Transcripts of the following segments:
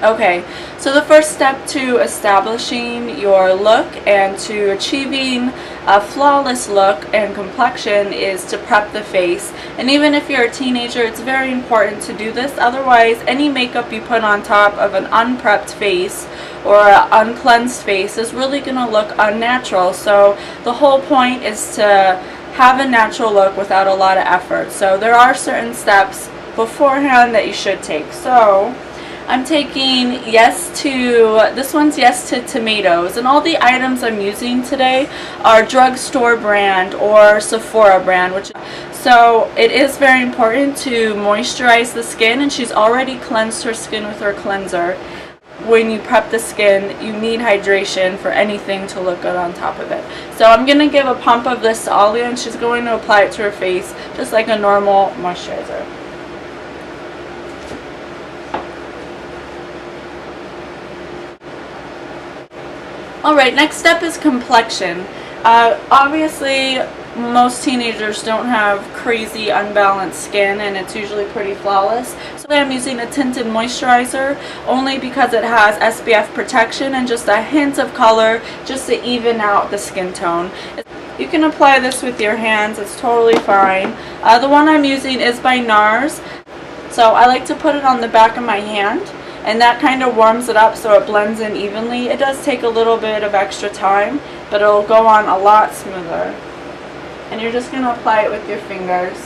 Okay, so the first step to establishing your look and to achieving a flawless look and complexion is to prep the face. And even if you're a teenager, it's very important to do this. Otherwise, any makeup you put on top of an unprepped face or an uncleansed face is really going to look unnatural. So the whole point is to have a natural look without a lot of effort. So there are certain steps beforehand that you should take. So I'm taking this one's Yes to Tomatoes, and all the items I'm using today are drugstore brand or Sephora brand, so it is very important to moisturize the skin, and she's already cleansed her skin with her cleanser. When you prep the skin, you need hydration for anything to look good on top of it. So I'm going to give a pump of this to Alia, and she's going to apply it to her face just like a normal moisturizer. Alright, next step is complexion. Obviously, most teenagers don't have crazy unbalanced skin, and it's usually pretty flawless. So I'm using a tinted moisturizer only because it has SPF protection and just a hint of color just to even out the skin tone. You can apply this with your hands, it's totally fine. The one I'm using is by Nars, so I like to put it on the back of my hand, and that kind of warms it up so it blends in evenly. It does take a little bit of extra time, but it'll go on a lot smoother. And you're just going to apply it with your fingers.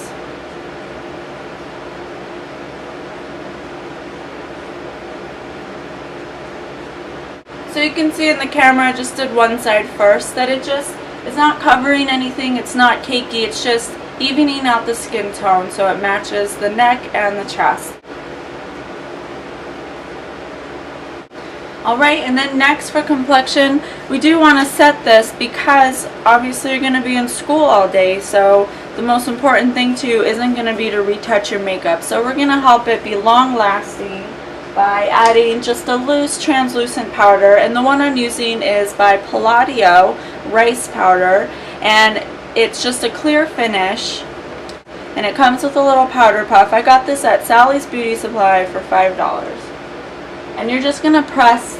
So you can see in the camera, I just did one side first, that it's not covering anything, it's not cakey, it's just evening out the skin tone so it matches the neck and the chest. Alright, and then next for complexion, we do want to set this because obviously you're going to be in school all day, so the most important thing too isn't going to be to retouch your makeup. So we're going to help it be long lasting by adding just a loose translucent powder, and the one I'm using is by Palladio rice powder, and it's just a clear finish, and it comes with a little powder puff. I got this at Sally's Beauty Supply for $5. And you're just going to press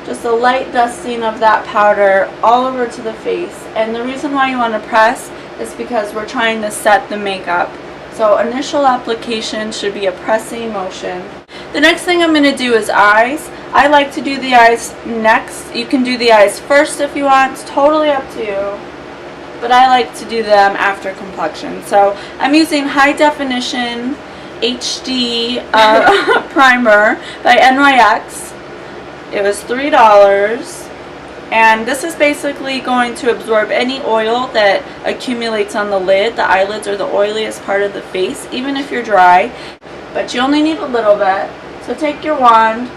just a light dusting of that powder all over to the face. And the reason why you want to press is because we're trying to set the makeup. So initial application should be a pressing motion. The next thing I'm going to do is eyes. I like to do the eyes next. You can do the eyes first if you want. It's totally up to you. But I like to do them after complexion. So I'm using high definition HD primer by NYX. It was $3, and this is basically going to absorb any oil that accumulates on the lid. The eyelids are the oiliest part of the face, even if you're dry, but you only need a little bit. So take your wand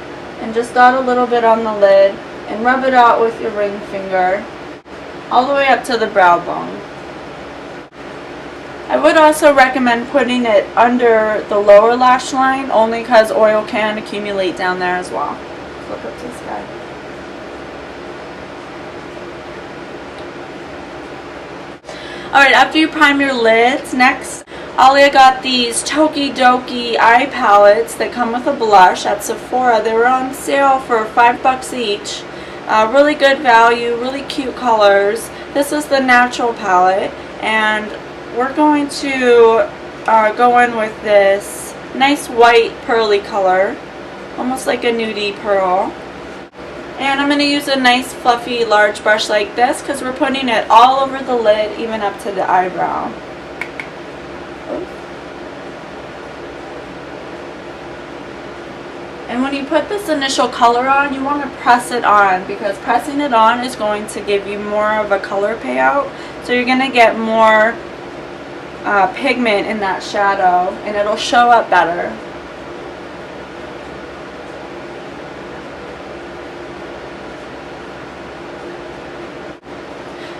and just dot a little bit on the lid and rub it out with your ring finger all the way up to the brow bone. I would also recommend putting it under the lower lash line, only because oil can accumulate down there as well. Flip up to this guy. Alright, after you prime your lids, next, Alia got these Toki Doki eye palettes that come with a blush at Sephora. They were on sale for $5 each. Really good value, really cute colors. This is the natural palette, and we're going to go in with this nice white pearly color, almost like a nudie pearl. And I'm going to use a nice fluffy large brush like this because we're putting it all over the lid, even up to the eyebrow. And when you put this initial color on, you want to press it on, because pressing it on is going to give you more of a color payout. So you're going to get more pigment in that shadow, and it'll show up better.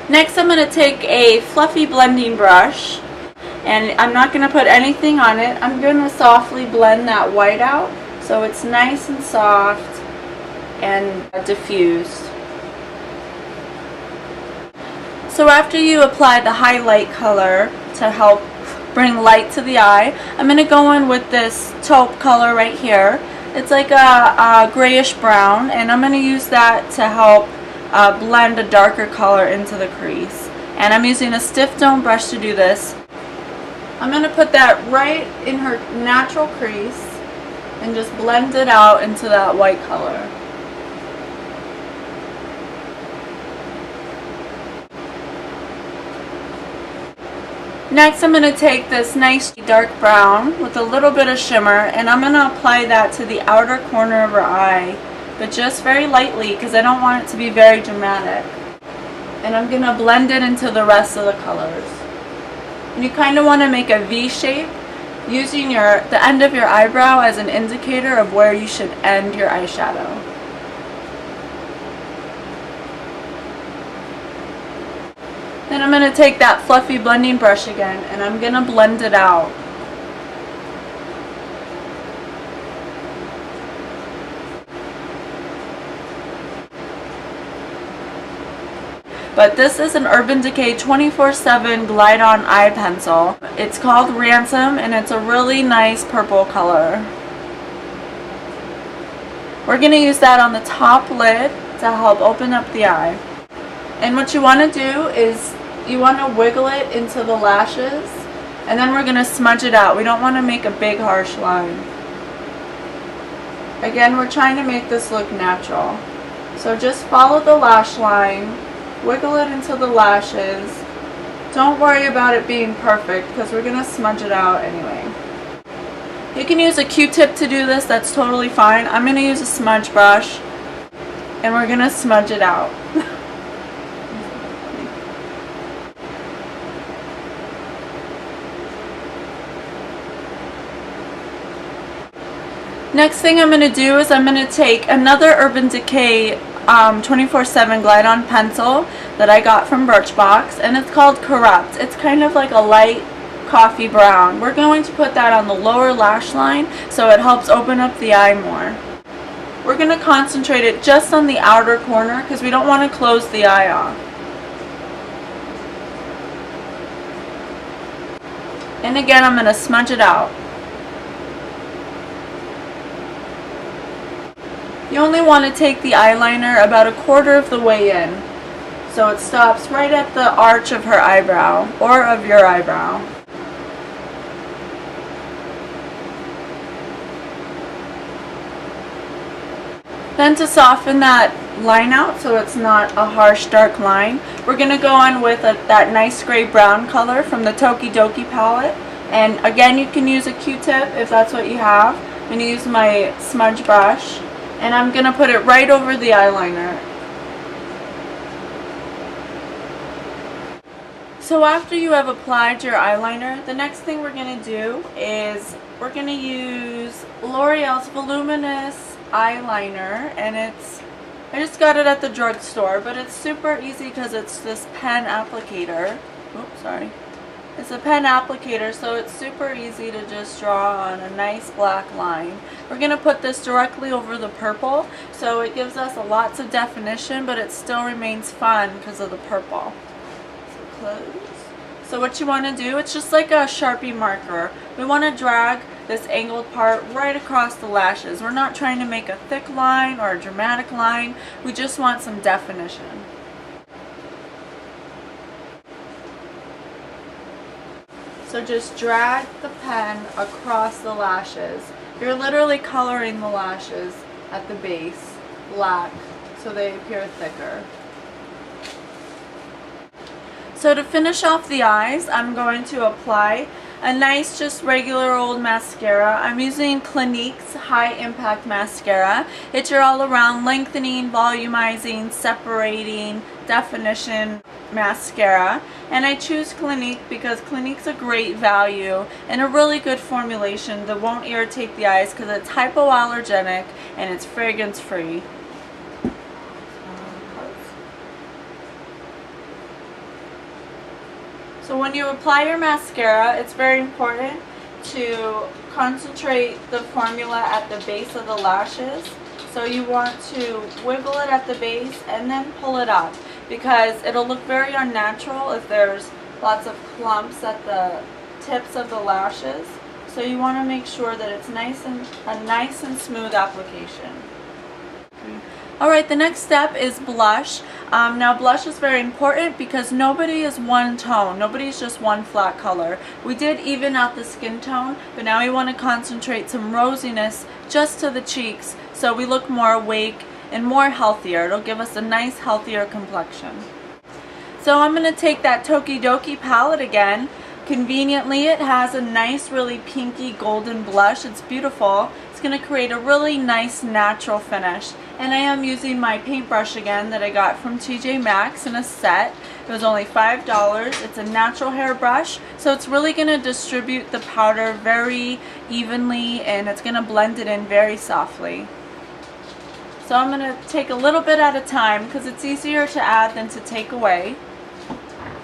Next, I'm going to take a fluffy blending brush, and I'm not going to put anything on it. I'm going to softly blend that white out so it's nice and soft and diffused. So after you apply the highlight color to help bring light to the eye, I'm going to go in with this taupe color right here. It's like a grayish brown, and I'm going to use that to help blend a darker color into the crease. And I'm using a stiff dome brush to do this. I'm going to put that right in her natural crease and just blend it out into that white color. Next, I'm going to take this nice dark brown with a little bit of shimmer, and I'm going to apply that to the outer corner of her eye, but just very lightly because I don't want it to be very dramatic. And I'm going to blend it into the rest of the colors. And you kind of want to make a V shape using the end of your eyebrow as an indicator of where you should end your eyeshadow. Then I'm going to take that fluffy blending brush again, and I'm going to blend it out. But this is an Urban Decay 24/7 Glide On Eye Pencil. It's called Ransom, and it's a really nice purple color. We're going to use that on the top lid to help open up the eye. And what you want to do is you want to wiggle it into the lashes, and then we're going to smudge it out. We don't want to make a big harsh line. Again, we're trying to make this look natural. So just follow the lash line, wiggle it into the lashes. Don't worry about it being perfect because we're going to smudge it out anyway. You can use a Q-tip to do this, that's totally fine. I'm going to use a smudge brush, and we're going to smudge it out. Next thing I'm going to do is I'm going to take another Urban Decay 24/7 Glide On pencil that I got from Birchbox, and it's called Corrupt. It's kind of like a light coffee brown. We're going to put that on the lower lash line so it helps open up the eye more. We're going to concentrate it just on the outer corner because we don't want to close the eye off. And again, I'm going to smudge it out. You only want to take the eyeliner about 1/4 of the way in, so it stops right at the arch of her eyebrow, or of your eyebrow. Then to soften that line out so it's not a harsh dark line, we're going to go on with that nice gray brown color from the Toki Doki palette. And again, you can use a Q-tip if that's what you have. I'm going to use my smudge brush, and I'm going to put it right over the eyeliner. So after you have applied your eyeliner, the next thing we're going to do is we're going to use L'Oreal's Voluminous eyeliner, and I just got it at the drugstore, but it's super easy because it's this pen applicator. Oops, sorry. It's a pen applicator, so it's super easy to just draw on a nice black line. We're going to put this directly over the purple, so it gives us lots of definition, but it still remains fun because of the purple. So close. So what you want to do, it's just like a Sharpie marker. We want to drag this angled part right across the lashes. We're not trying to make a thick line or a dramatic line. We just want some definition. So just drag the pen across the lashes. You're literally coloring the lashes at the base black so they appear thicker. So to finish off the eyes, I'm going to apply a nice just regular old mascara. I'm using Clinique's High Impact Mascara. It's your all around lengthening, volumizing, separating, definition mascara, and I choose Clinique because Clinique's a great value and a really good formulation that won't irritate the eyes because it's hypoallergenic and it's fragrance free. So when you apply your mascara, it's very important to concentrate the formula at the base of the lashes. So you want to wiggle it at the base and then pull it up, because it'll look very unnatural if there's lots of clumps at the tips of the lashes. So you want to make sure that it's a nice and smooth application. Alright, the next step is blush. Now blush is very important because nobody is one tone. Nobody's just one flat color. We did even out the skin tone, but now we want to concentrate some rosiness just to the cheeks so we look more awake and more healthier. It'll give us a nice healthier complexion. So I'm going to take that Toki Doki palette again. Conveniently, it has a nice, really pinky golden blush. It's beautiful. It's going to create a really nice natural finish. And I am using my paintbrush again that I got from TJ Maxx in a set. It was only $5. It's a natural hair brush, so it's really going to distribute the powder very evenly and it's going to blend it in very softly. So I'm going to take a little bit at a time because it's easier to add than to take away.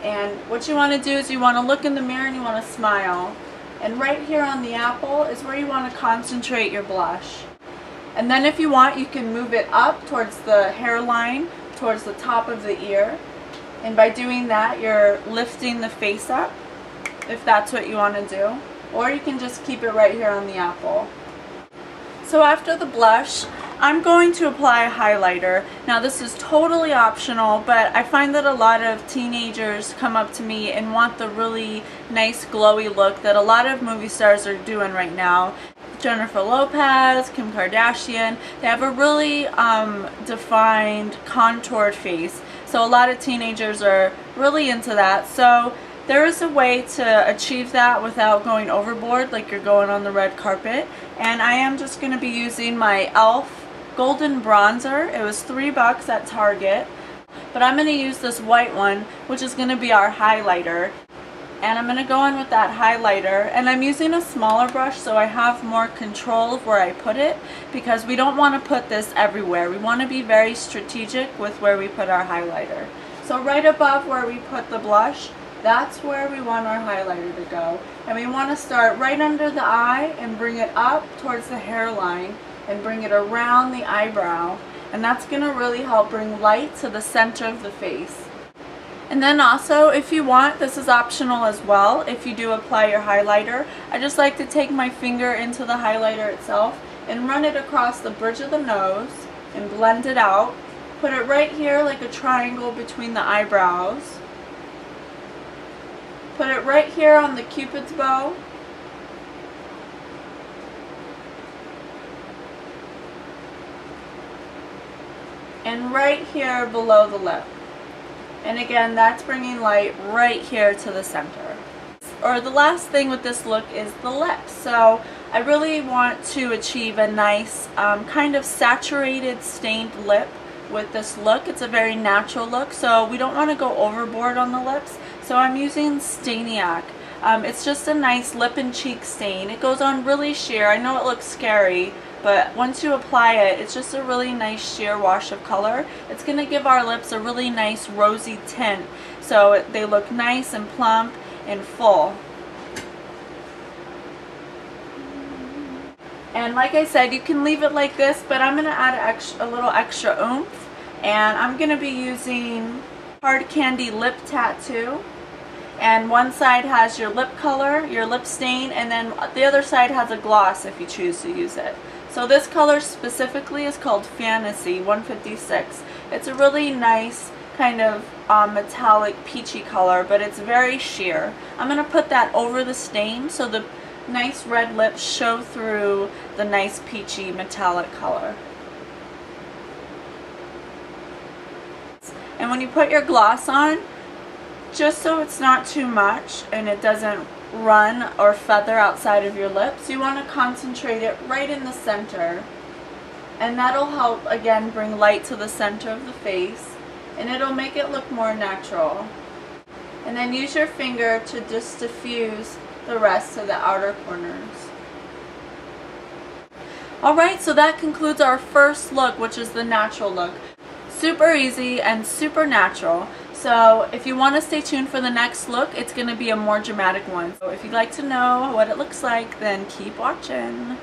And what you want to do is you want to look in the mirror and you want to smile. And right here on the apple is where you want to concentrate your blush. And then if you want, you can move it up towards the hairline, towards the top of the ear. And by doing that, you're lifting the face up, if that's what you want to do. Or you can just keep it right here on the apple. So after the blush, I'm going to apply a highlighter. Now this is totally optional, but I find that a lot of teenagers come up to me and want the really nice glowy look that a lot of movie stars are doing right now. Jennifer Lopez, Kim Kardashian, they have a really defined, contoured face. So a lot of teenagers are really into that. So there is a way to achieve that without going overboard like you're going on the red carpet. And I am just going to be using my E.L.F. Golden Bronzer. It was $3 at Target. But I'm going to use this white one, which is going to be our highlighter. And I'm going to go in with that highlighter. And I'm using a smaller brush so I have more control of where I put it, because we don't want to put this everywhere. We want to be very strategic with where we put our highlighter. So right above where we put the blush, that's where we want our highlighter to go. And we want to start right under the eye and bring it up towards the hairline and bring it around the eyebrow. And that's going to really help bring light to the center of the face. And then also, if you want, this is optional as well, if you do apply your highlighter, I just like to take my finger into the highlighter itself and run it across the bridge of the nose and blend it out. Put it right here like a triangle between the eyebrows. Put it right here on the Cupid's bow. And right here below the lip. And again, that's bringing light right here to the center. Or the last thing with this look is the lips. So I really want to achieve a nice kind of saturated stained lip with this look. It's a very natural look, so we don't want to go overboard on the lips. So I'm using Stainiac. It's just a nice lip and cheek stain. It goes on really sheer. I know it looks scary, but once you apply it, it's just a really nice sheer wash of color. It's going to give our lips a really nice rosy tint, so they look nice and plump and full. And like I said, you can leave it like this, but I'm going to add a little extra oomph. And I'm going to be using Hard Candy Lip Tattoo. And one side has your lip color, your lip stain, and then the other side has a gloss if you choose to use it. So this color specifically is called Fantasy 156. It's a really nice kind of metallic peachy color, but it's very sheer. I'm going to put that over the stain so the nice red lips show through the nice peachy metallic color. And when you put your gloss on, just so it's not too much and it doesn't run or feather outside of your lips, you want to concentrate it right in the center. And that'll help, again, bring light to the center of the face. And it'll make it look more natural. And then use your finger to just diffuse the rest of the outer corners. Alright, so that concludes our first look, which is the natural look. Super easy and super natural. So if you want to stay tuned for the next look, it's going to be a more dramatic one. So if you'd like to know what it looks like, then keep watching.